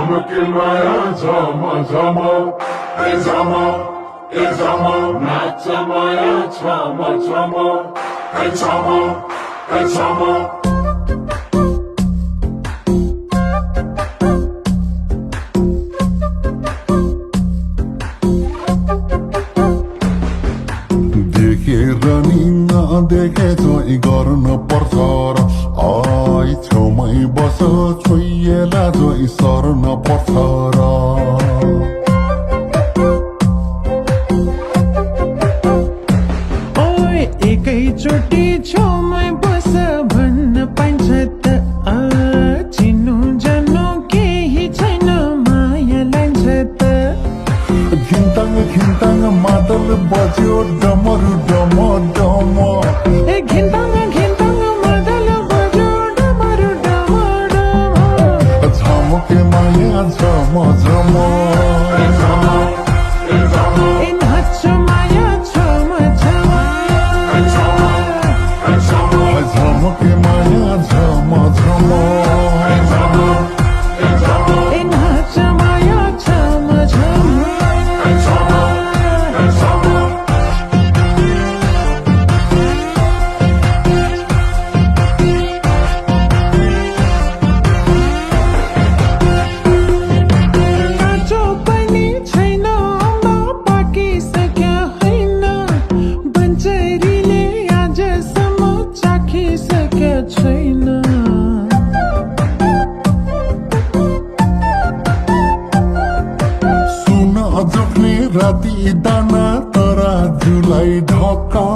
झमके माया झम झम ए झम ए झम नाच माया छम छम ए झम ए झम देखे जोइ गर्न पर्छ र आई छेउमै बस छोइएला जोइ सर्न पर्छ र ओए एकैचोटि छेउमै बस भन्न पाइन्छ त चिन्नु जान्नु केही छैन माया लान्छ त घिन्ताङ घिन्ताङ मादल बज्यो डमरु डम डम घिन्ताङ घिन्ताङ मादल बज्यो डमरु डम डम झमके माया झम झम ए नाच माया छम छम झमके माया झम झम ए नाच माया छम छम राति दाना तरा जुलाई ढका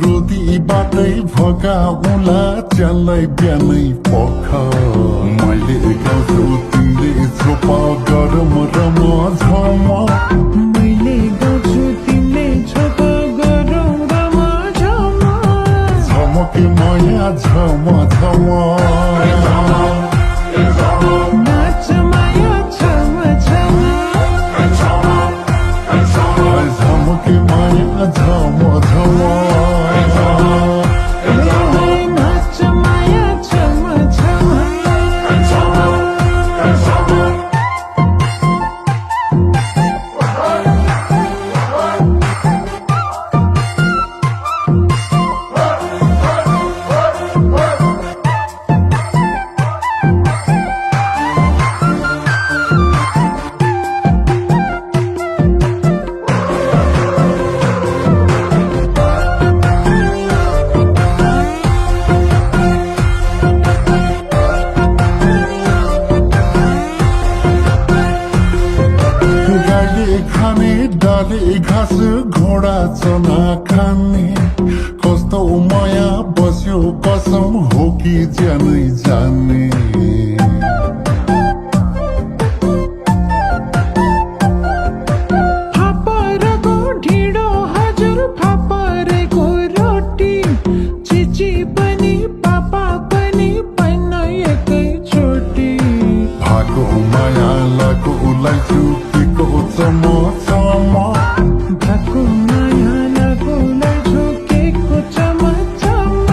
रोदी बाटै भगा उला च्यालै बिहानै पख मैले गाउँछु तिमीले छोपा गरम रम झम मैले गाउँछु तिमीले छोपा गरम रम झम झमके माया झम झम नाच माया छम छम झमके माया झम झम नाच माया छम छम खाने डाले घाँस घोडा चना खाने कस्तो माया बस्यो कसम हो कि ज्यानै जाने फापरको ढिँडो हजुर फापरेको रोटी चिची पनि पापा पनि पाइन एकैचोटि भाको माया लागो उलाई चुकेको चम चम भाको माया लागोलाई झोकेको चम चम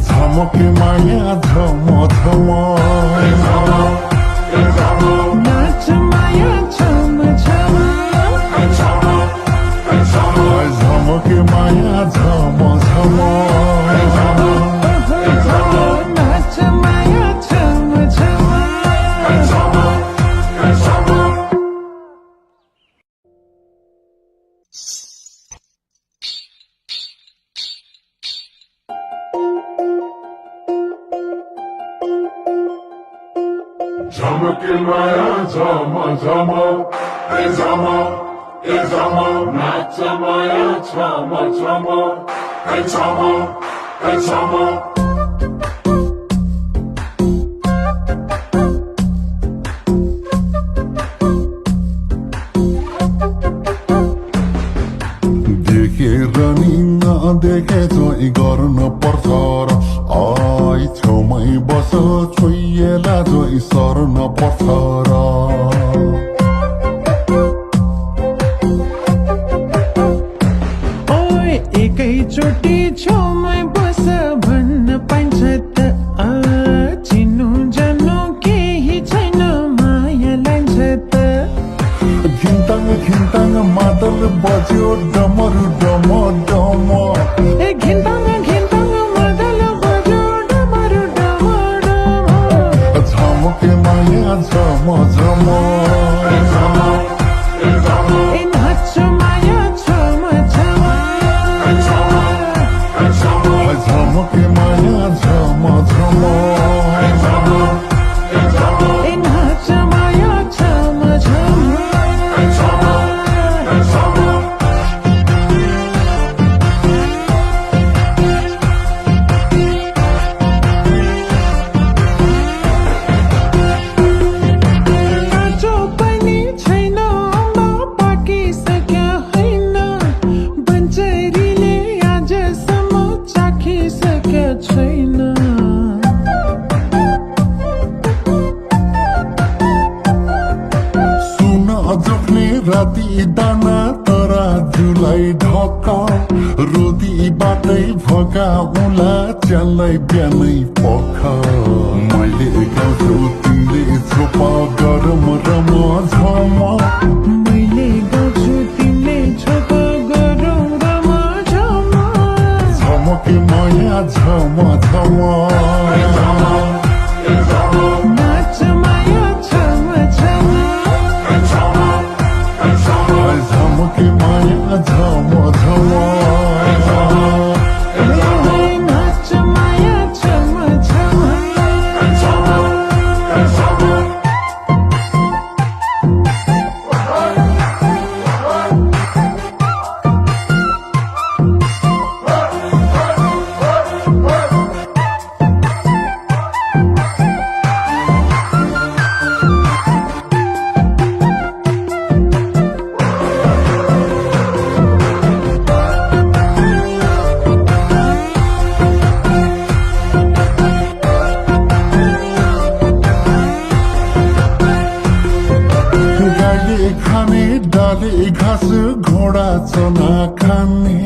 झमके माया झम झम नाच माया छम छम झमके माया झम झम नाच माया छम छम झमके माया झम झम ए झम ए झम नाच माया छम छम ए झम ए झम देखेर नि नदेखे जोइ गर्न पर्छ र आई छेउमै बस छोइएला जोइ सर्न पर्छ र ओए एकैचोटि छेउमै बस भन्न पाइन्छ त चिन्नु जान्नु केही छैन मायालाई घिन्ताङ मादल बज्यो डमरु डम डम ए घिन्ताङ घिन्ताङ मदल बज्यो डमरु डम डम झमके माया झम झम ए नाच माया छम छम झमके माया झम झम ए नाच माया छम छम काँचो पनि छैन अम्बा पाकिसक्यो होइन बन्चरीले आजसम्म चाखिसक्यो छैन सुन जोख्ने राति दाना तरा जुलाई ढक रोदी बाटै भगा उला च्यालै बिहानै पख मैले गाउँछु तिमीले छोपा गरम रम झम मैले गाउँछु तिमीले छोप गरौँ रम झम झमके माया झम झम नाच माया छम छम झमके माया झम झम नाच माया छम छम गाईले खाने डाले घाँस घोडा चना खाने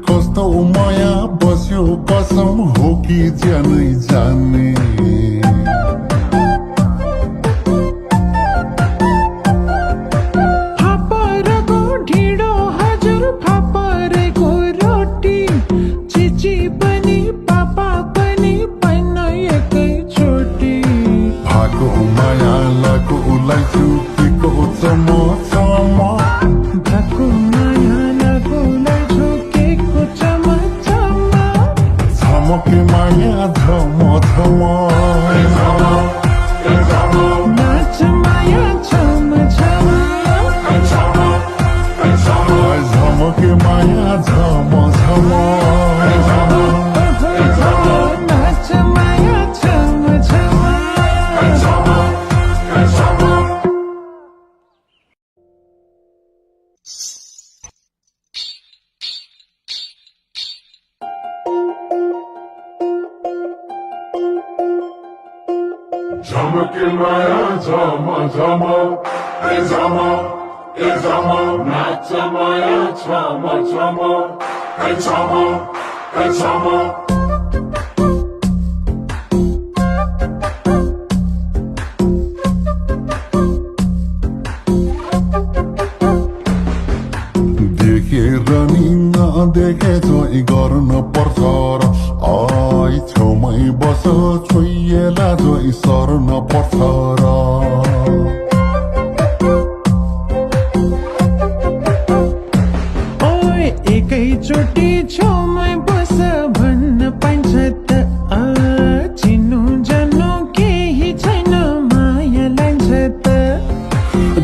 कस्तो माया बस्यो कसम हो कि ज्यानै जाने फापरको ढिँडो हजुर फापरेको रोटी चिची पनि पापा पनि पैन एकैचोटि भाको माया लागो उसलाई चुकेको चम चम भएको माया लगौलाई झोकेको चम चम झमके माया झम झम नाच माया छम छम झमके माया झम झम नाच माया छम छम झमके माया झम झम ए झम ए झम नाच माया छम छम ए झम ए झम देखेर नि नदेखे जोइ गर्न पर्छ र आई छेउमै बस छोइएला जोइ सर्न पर्छ र ओए एकैचोटि छेउमै बस भन्न पाइन्छ त चिन्नु जान्नु केही छैन माया लान्छ त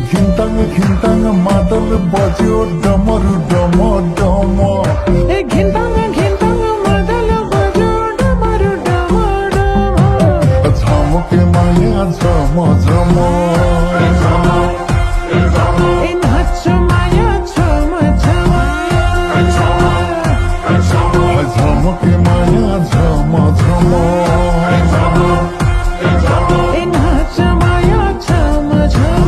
घिन्ताङ घिन्ताङ मादल बज्यो डमरु डम डम ए घिन्ताङ घिन्ताङ मदल बज्यो डमरु डम डम झमके माया झम झम ए नाच माया छम छम झमके माया झम झम ए नाच माया छम छम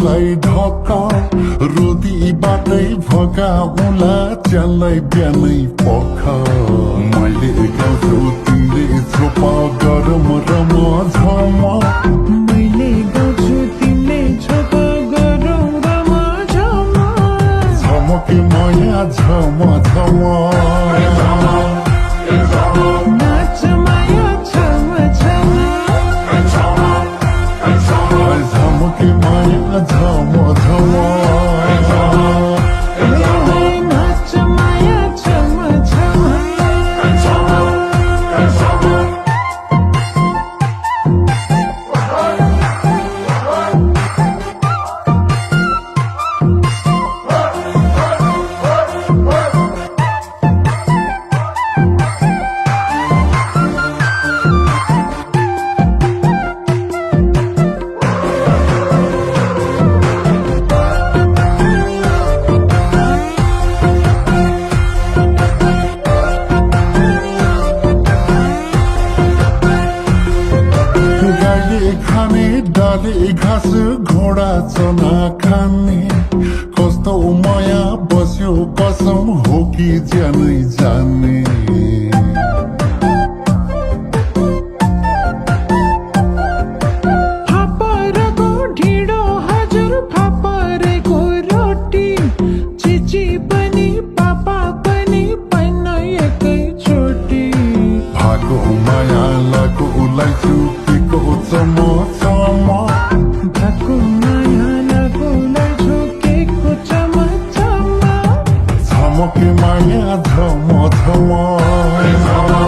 उसलाई ढक रुदीबाटै भगाउला च्यालाई बिहानै पख मैले गाउँछु तिमीले छोप गरम रम झम मैले गाउँछु तिमीले छोप गरौँ रमाझम झमके माया झम झम नाच माया छम छम झमके माया झम झम नाच माया छम छम गाईले खाने डाले घाँस घोडा चना खाने कस्तो माया बस्यो कसम हो कि ज्यानै जाने फापरको ढिँडो हजुर फापरेको रोटी चिची पनि पापा पनि पैन एकैचोटि भाको माया लागो उसलाई चुकेको चम चम भएको माया लगौलाई झोकेको चम चम झमके माया झम झम